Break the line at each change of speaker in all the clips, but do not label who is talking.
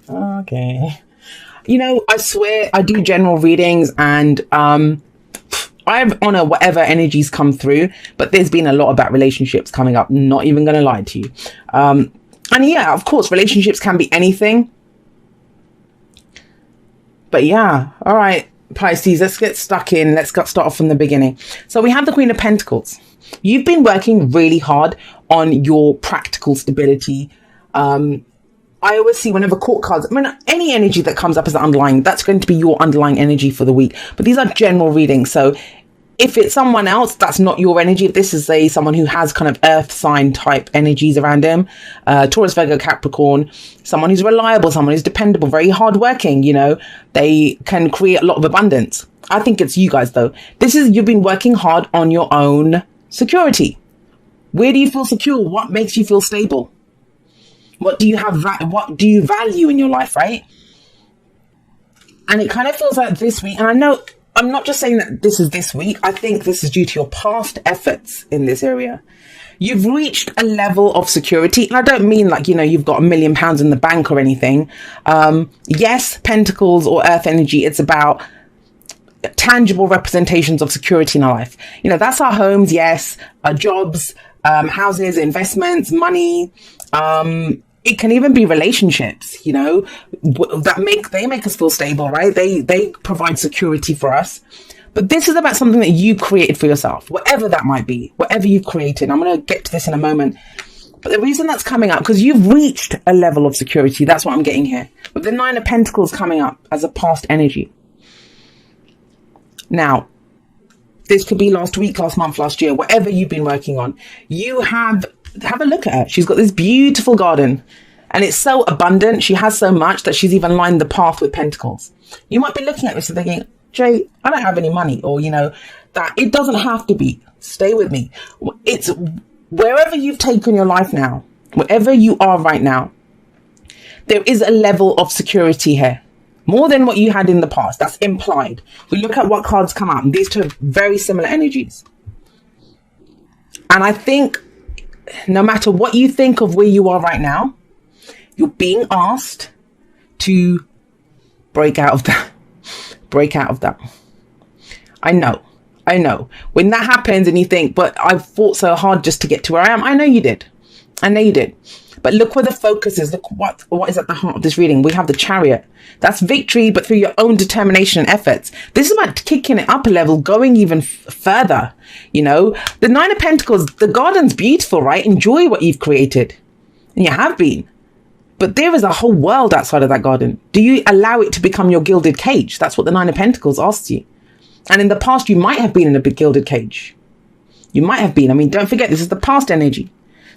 Okay. I swear I do general readings and I honor whatever energies come through, but there's been a lot about relationships coming up. Not even going to lie to you. And yeah, of course, relationships can be anything. But yeah, all right, Pisces, let's get stuck in. Let's start off from the beginning. So we have the Queen of Pentacles. You've been working really hard on your practical stability. I always see whenever court cards, any energy that comes up as underlying, that's going to be your underlying energy for the week. But these are general readings. So if it's someone else, that's not your energy. If this is someone who has kind of earth sign type energies around him, Taurus, Virgo, Capricorn, someone who's reliable, someone who's dependable, very hardworking, they can create a lot of abundance. I think it's you guys though. You've been working hard on your own security. Where do you feel secure? What makes you feel stable? What do you have? What do you value in your life, right? And it kind of feels like this week, and I know I'm not just saying that this is this week. I think this is due to your past efforts in this area. You've reached a level of security. And I don't mean like, you've got £1 million in the bank or anything. Yes, Pentacles or Earth energy, it's about tangible representations of security in our life. That's our homes, yes, our jobs, houses, investments, money. It can even be relationships, they make us feel stable, right? They provide security for us. But this is about something that you created for yourself, whatever that might be, whatever you've created. I'm going to get to this in a moment. But the reason that's coming up, because you've reached a level of security, that's what I'm getting here. With the Nine of Pentacles coming up as a past energy. Now, this could be last week, last month, last year, whatever you've been working on. You have a look at her. She's got this beautiful garden and it's so abundant. She has so much that she's even lined the path with pentacles. You might be looking at this and thinking, Jay, I don't have any money, or, that it doesn't have to be. Stay with me. It's wherever you've taken your life now, wherever you are right now, there is a level of security here. More than what you had in the past. That's implied. We look at what cards come out, and these two have very similar energies. And I think no matter what you think of where you are right now, you're being asked to break out of that. Break out of that. I know. When that happens and you think, but I've fought so hard just to get to where I am. I know you did. But look where the focus is. Look what is at the heart of this reading. We have the Chariot. That's victory, but through your own determination and efforts. This is about kicking it up a level, going even further. The Nine of Pentacles, the garden's beautiful, right? Enjoy what you've created. And you have been. But there is a whole world outside of that garden. Do you allow it to become your gilded cage? That's what the Nine of Pentacles asks you. And in the past, you might have been in a big gilded cage. You might have been. Don't forget, this is the past energy.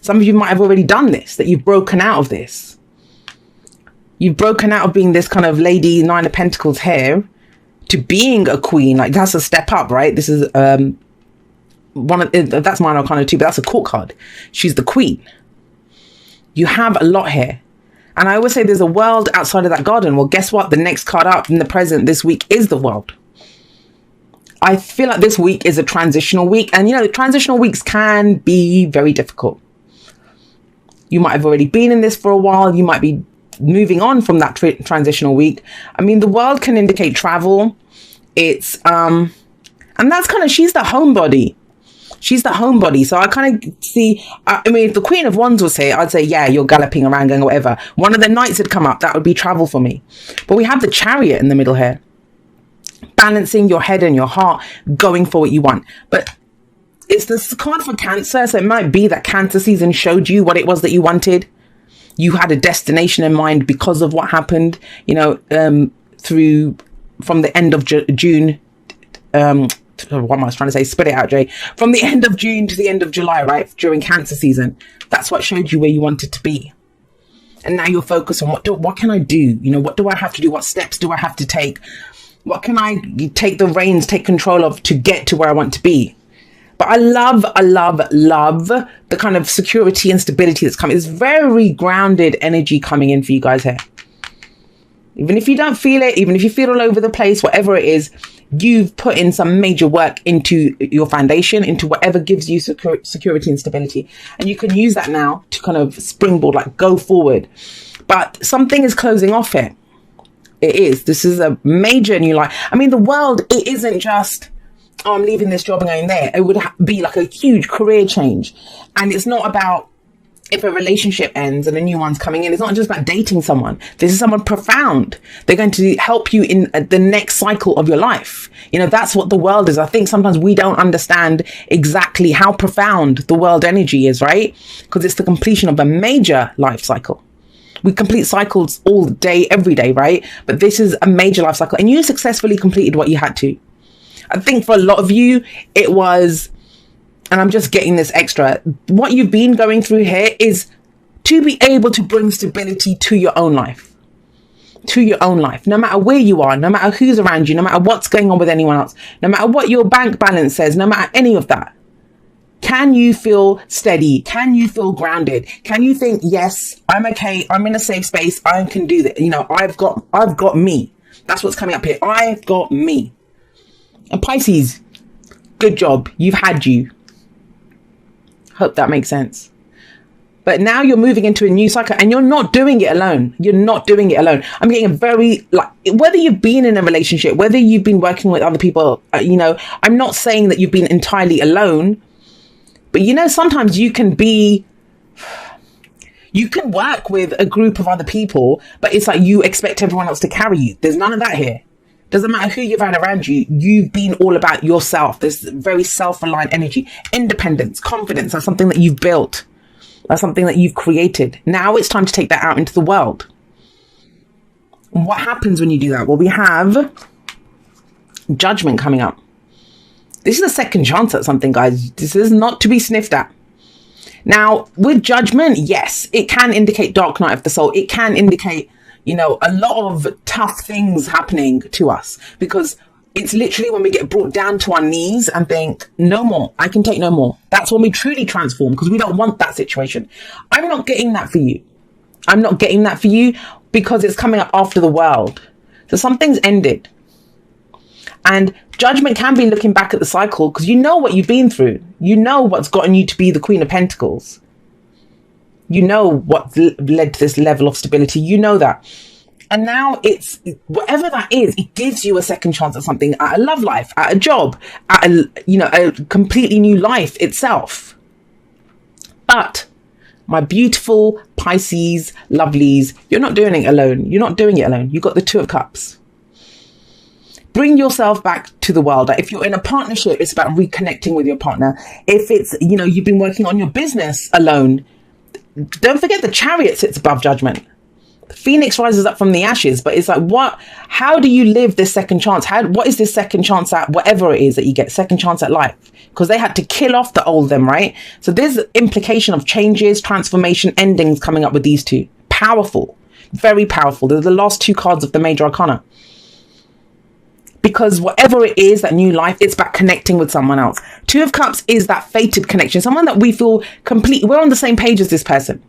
Some of you might have already done this, that you've broken out of this. You've broken out of being this kind of lady, Nine of Pentacles here, to being a queen. Like, that's a step up, right? This is that's mine arcana too, but that's a court card. She's the queen. You have a lot here. And I always say there's a world outside of that garden. Well, guess what? The next card up in the present this week is the world. I feel like this week is a transitional week. And, transitional weeks can be very difficult. You might have already been in this for a while. You might be moving on from that transitional week. The world can indicate travel. It's, and that's kind of, she's the homebody. She's the homebody. So I kind of see, if the Queen of Wands was here, I'd say, yeah, you're galloping around going whatever. One of the knights had come up. That would be travel for me. But we have the Chariot in the middle here. Balancing your head and your heart, going for what you want. But it's this card for Cancer. So it might be that Cancer season showed you what it was that you wanted. You had a destination in mind because of what happened, from the end of June. What am I trying to say? Spit it out, Jay. From the end of June to the end of July, right? During Cancer season. That's what showed you where you wanted to be. And now you're focused on what can I do? What do I have to do? What steps do I have to take? What can I take the reins, take control of to get to where I want to be? But I love the kind of security and stability that's coming. It's very grounded energy coming in for you guys here. Even if you don't feel it, even if you feel all over the place, whatever it is, you've put in some major work into your foundation, into whatever gives you security and stability. And you can use that now to kind of springboard, like go forward. But something is closing off here. It is. This is a major new life. I mean, the world, it isn't just, oh, I'm leaving this job and going there. It would be like a huge career change. And it's not about if a relationship ends and a new one's coming in. It's not just about dating someone. This is someone profound. They're going to help you in the next cycle of your life. You know, that's what the world is. I think sometimes we don't understand exactly how profound the world energy is, right? Because it's the completion of a major life cycle. We complete cycles all day, every day, right? But this is a major life cycle, and you successfully completed what you had to. I think for a lot of you, it was, and I'm just getting this extra, what you've been going through here is to be able to bring stability to your own life. To your own life, no matter where you are, no matter who's around you, no matter what's going on with anyone else, no matter what your bank balance says, no matter any of that. Can you feel steady? Can you feel grounded? Can you think, yes, I'm okay. I'm in a safe space. I can do that. You know, I've got me. That's what's coming up here. I've got me. And Pisces, good job. You've had you. Hope that makes sense. But now you're moving into a new cycle, and you're not doing it alone. You're not doing it alone. I'm getting a very, like, whether you've been in a relationship, whether you've been working with other people, you know, I'm not saying that you've been entirely alone. But, you know, sometimes you can work with a group of other people, but it's like you expect everyone else to carry you. There's none of that here. Doesn't matter who you've had around you. You've been all about yourself. There's very self-reliant energy, independence, confidence. That's something that you've built. That's something that you've created. Now it's time to take that out into the world. And what happens when you do that? Well, we have judgment coming up. This is a second chance at something, guys. This is not to be sniffed at. Now, with judgment, yes, it can indicate dark night of the soul. It can indicate, you know, a lot of tough things happening to us, because it's literally when we get brought down to our knees and think, no more, I can take no more. That's when we truly transform, because we don't want that situation. I'm not getting that for you. I'm not getting that for you because it's coming up after the world. So something's ended. And judgment can be looking back at the cycle, because you know what you've been through. You know what's gotten you to be the Queen of Pentacles. You know what led to this level of stability. You know that. And now it's whatever that is, it gives you a second chance at something, at a love life, at a job, at a completely new life itself. But my beautiful Pisces lovelies, you're not doing it alone. You're not doing it alone. You've got the Two of Cups. Bring yourself back to the world. If you're in a partnership, it's about reconnecting with your partner. If it's, you know, you've been working on your business alone, don't forget the Chariot sits above judgment. The Phoenix rises up from the ashes, but it's like, how do you live this second chance? What is this second chance at whatever it is that you get, second chance at life? Because they had to kill off the old them, right? So there's implication of changes, transformation, endings coming up with these two. Powerful, very powerful. They're the last two cards of the major arcana. Because whatever it is, that new life, it's about connecting with someone else. Two of Cups is that fated connection. Someone that we feel we're on the same page as this person.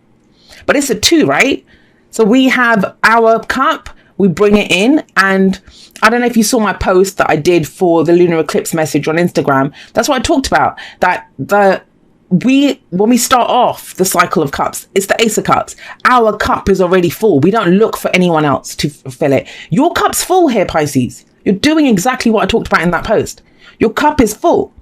But it's a two, right? So we have our cup, we bring it in. And I don't know if you saw my post that I did for the lunar eclipse message on Instagram. That's what I talked about. That when we start off the cycle of cups, it's the Ace of Cups. Our cup is already full. We don't look for anyone else to fill it. Your cup's full here, Pisces. You're doing exactly what I talked about in that post. Your cup is full.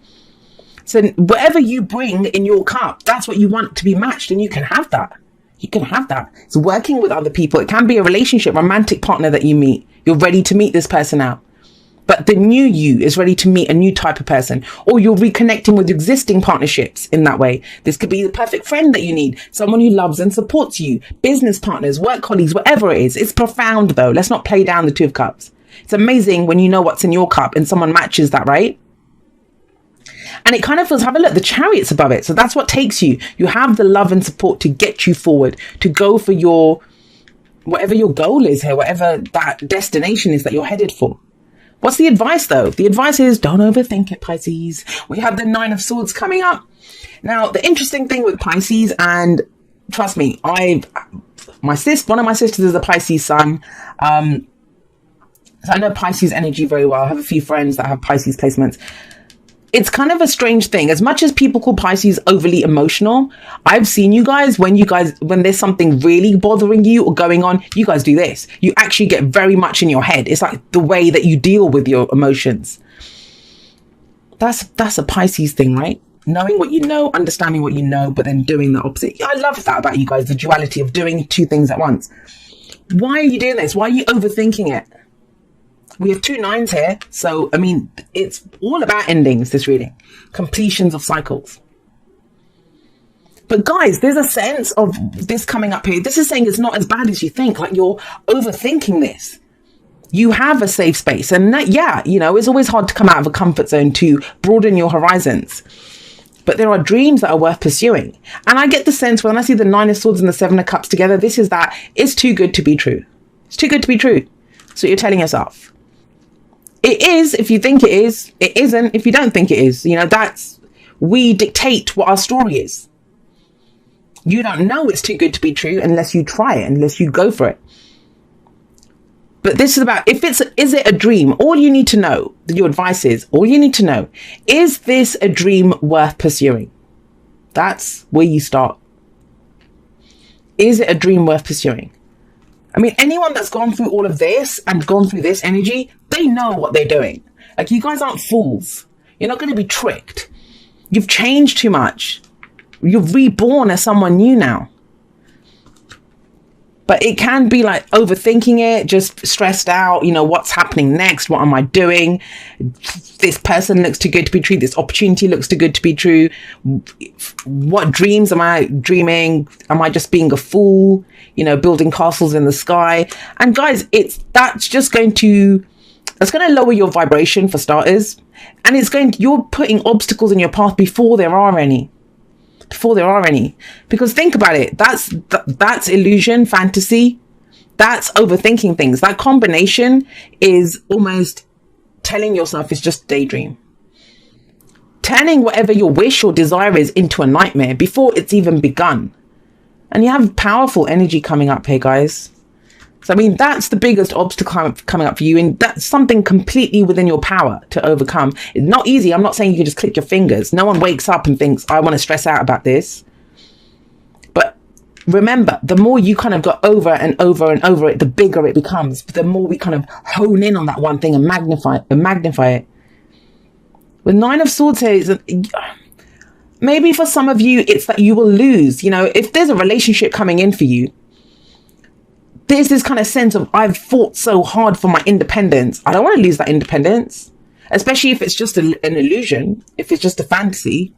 So whatever you bring in your cup, that's what you want to be matched, and you can have that. You can have that. It's working with other people. It can be a relationship, romantic partner that you meet. You're ready to meet this person out. But the new you is ready to meet a new type of person, or you're reconnecting with existing partnerships in that way. This could be the perfect friend that you need, someone who loves and supports you, business partners, work colleagues, whatever it is. It's profound though. Let's not play down the Two of Cups. It's amazing when you know what's in your cup and someone matches that, right? And it kind of feels, have a look, the Chariot's above it. So that's what takes you. You have the love and support to get you forward, to go for your, whatever your goal is here, whatever that destination is that you're headed for. What's the advice though? The advice is don't overthink it, Pisces. We have the Nine of Swords coming up. Now, the interesting thing with Pisces, and trust me, one of my sisters is a Pisces sun. So I know Pisces energy very well. I have a few friends that have Pisces placements. it's kind of a strange thing. As much as people call Pisces overly emotional, I've seen you guys, when there's something really bothering you or going on, you guys do this. You actually get very much in your head. It's like the way that you deal with your emotions. That's a Pisces thing, right? Knowing what you know, understanding what you know, but then doing the opposite. I love that about you guys, the duality of doing two things at once. Why are you doing this? Why are you overthinking it? We have 2 9s here. So, I mean, it's all about endings, this reading. Completions of cycles. But guys, there's a sense of this coming up here. This is saying it's not as bad as you think. Like, you're overthinking this. You have a safe space. And that, yeah, you know, it's always hard to come out of a comfort zone to broaden your horizons. But there are dreams that are worth pursuing. And I get the sense when I see the 9 of Swords and the 7 of Cups together, this is that it's too good to be true. It's too good to be true. So you're telling yourself. It is if you think it is. It isn't if you don't think it is. You know, we dictate what our story is. You don't know it's too good to be true unless you try it, unless you go for it. But this is about, is it a dream? All you need to know, your advice is, all you need to know, is this a dream worth pursuing? That's where you start. Is it a dream worth pursuing? I mean, anyone that's gone through all of this and gone through this energy, they know what they're doing. Like, you guys aren't fools. You're not going to be tricked. You've changed too much. You're reborn as someone new now. But it can be like overthinking it, just stressed out. You know, what's happening next? What am I doing? This person looks too good to be true. This opportunity looks too good to be true. What dreams am I dreaming? Am I just being a fool? You know, building castles in the sky. And guys, that's going to lower your vibration for starters. And you're putting obstacles in your path before there are any. Because think about it, that's illusion, fantasy, that's overthinking things. That combination is almost telling yourself it's just a daydream, turning whatever your wish or desire is into a nightmare before it's even begun. And you have powerful energy coming up here, guys. So, I mean, that's the biggest obstacle coming up for you. And that's something completely within your power to overcome. It's not easy. I'm not saying you can just click your fingers. No one wakes up and thinks, I want to stress out about this. But remember, the more you kind of go over and over and over it, the bigger it becomes. The more we kind of hone in on that one thing and magnify it. With 9 of Swords here, maybe for some of you, it's that you will lose. You know, if there's a relationship coming in for you, there's this kind of sense of, I've fought so hard for my independence. I don't want to lose that independence, especially if it's just an illusion, if it's just a fantasy.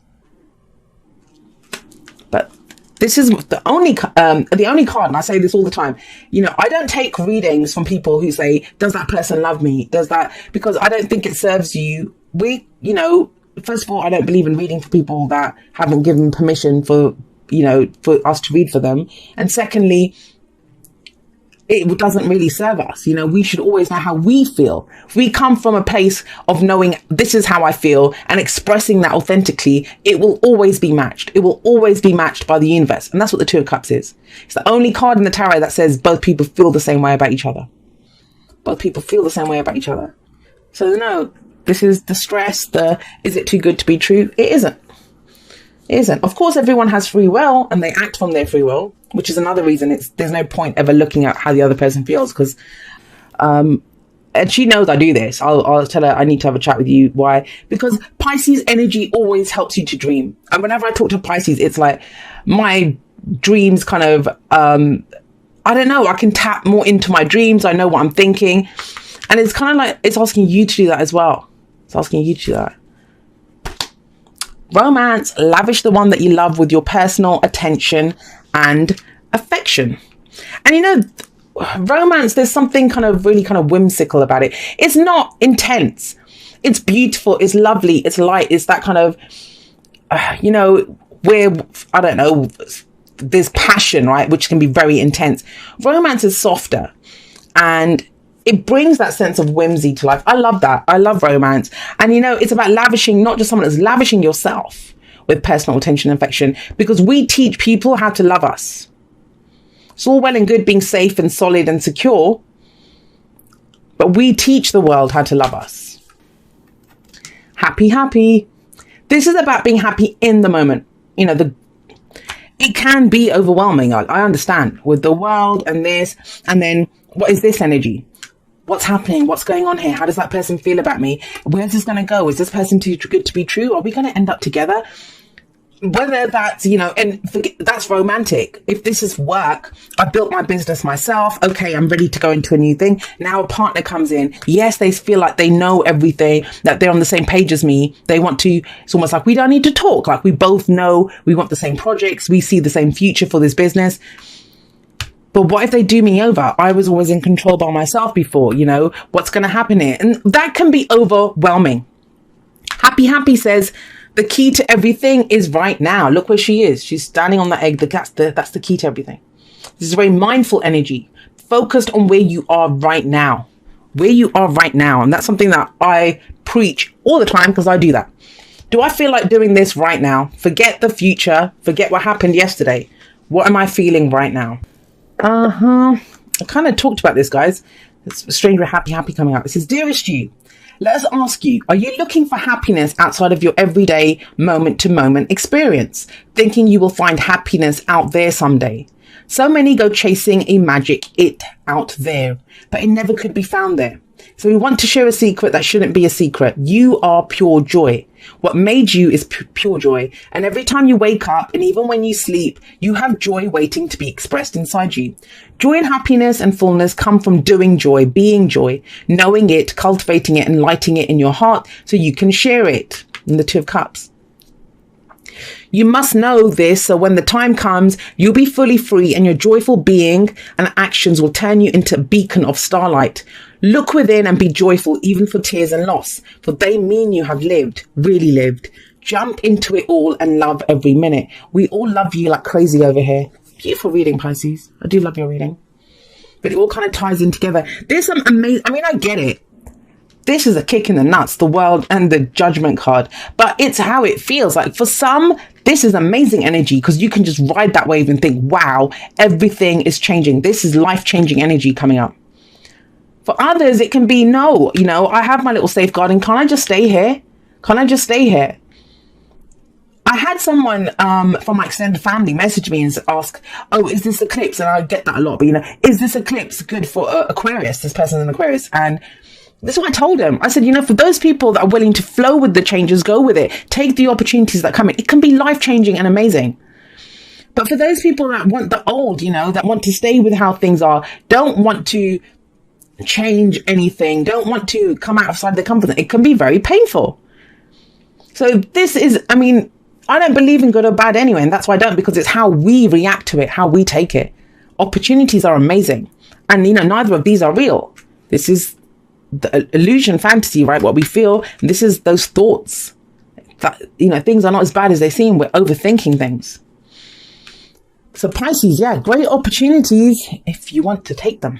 But this is the only card, and I say this all the time. You know, I don't take readings from people who say, does that person love me? Because I don't think it serves you. First of all, I don't believe in reading for people that haven't given permission for us to read for them. And secondly, it doesn't really serve us. You know, we should always know how we feel. If we come from a place of knowing this is how I feel and expressing that authentically, it will always be matched. It will always be matched by the universe. And that's what the 2 of Cups is. It's the only card in the tarot that says both people feel the same way about each other. Both people feel the same way about each other. So no, this is the stress, is it too good to be true? It isn't. It isn't. Of course, everyone has free will and they act from their free will, which is another reason there's no point ever looking at how the other person feels, because and she knows I do this. I'll tell her I need to have a chat with you. Why? Because Pisces energy always helps you to dream. And whenever I talk to Pisces, it's like my dreams kind of, I don't know, I can tap more into my dreams. I know what I'm thinking. And it's kind of like, it's asking you to do that as well. It's asking you to do that. Romance, lavish the one that you love with your personal attention and affection. And you know, romance, there's something kind of really kind of whimsical about it. It's not intense. It's beautiful. It's lovely. It's light. It's that kind of, where, I don't know, there's passion, right? Which can be very intense. Romance is softer and it brings that sense of whimsy to life. I love that. I love romance. And, you know, it's about lavishing, not just someone else, lavishing yourself with personal attention and affection, because we teach people how to love us. It's all well and good being safe and solid and secure, but we teach the world how to love us. Happy, happy. This is about being happy in the moment. It can be overwhelming. I understand with the world and this, and then what is this energy? What's happening? What's going on here? How does that person feel about me? Where's this going to go? Is this person too good to be true? Are we going to end up together? Whether that's, and forget, that's romantic. If this is work, I built my business myself. Okay, I'm ready to go into a new thing. Now a partner comes in. Yes, they feel like they know everything, that they're on the same page as me. They want to, it's almost like we don't need to talk. Like we both know we want the same projects. We see the same future for this business. But what if they do me over? I was always in control by myself before, what's going to happen here? And that can be overwhelming. Happy says, the key to everything is right now. Look where she is. She's standing on the egg. That's the key to everything. This is very mindful energy, focused on where you are right now. Where you are right now. And that's something that I preach all the time because I do that. Do I feel like doing this right now? Forget the future. Forget what happened yesterday. What am I feeling right now? I kind of talked about this, guys. It's strange with happy coming out. It says, dearest you, let us ask you, are you looking for happiness outside of your everyday moment-to-moment experience, thinking you will find happiness out there someday? So many go chasing a magic it out there, but it never could be found there. So we want to share a secret that shouldn't be a secret. You are pure joy. What made you is pure joy. And every time you wake up and even when you sleep, you have joy waiting to be expressed inside you. Joy and happiness and fullness come from doing joy, being joy, knowing it, cultivating it and lighting it in your heart so you can share it. In the Two of Cups. You must know this so when the time comes, you'll be fully free and your joyful being and actions will turn you into a beacon of starlight. Look within and be joyful even for tears and loss, for they mean you have lived, really lived. Jump into it all and love every minute. We all love you like crazy over here. Beautiful reading, Pisces. I do love your reading. But it all kind of ties in together. There's some amazing, I get it. This is a kick in the nuts, the world and the judgment card, but it's how it feels. Like for some, this is amazing energy because you can just ride that wave and think, wow, everything is changing. This is life-changing energy coming up. For others, it can be, no, I have my little safeguarding. Can't I just stay here? Can't I just stay here? I had someone from my extended family message me and ask, oh, is this eclipse? And I get that a lot, but is this eclipse good for Aquarius? This person's an Aquarius. And this is what I told him. I said, for those people that are willing to flow with the changes, go with it. Take the opportunities that come in. It can be life-changing and amazing. But for those people that want the old, that want to stay with how things are, don't want to change anything, don't want to come outside their comfort zone, it can be very painful. So this is, I don't believe in good or bad anyway, and that's why I don't, because it's how we react to it, how we take it. Opportunities are amazing. And, neither of these are real. This is the illusion, fantasy, right? What we feel. And this is those thoughts that, things are not as bad as they seem. We're overthinking things. So Pisces, yeah, great opportunities if you want to take them.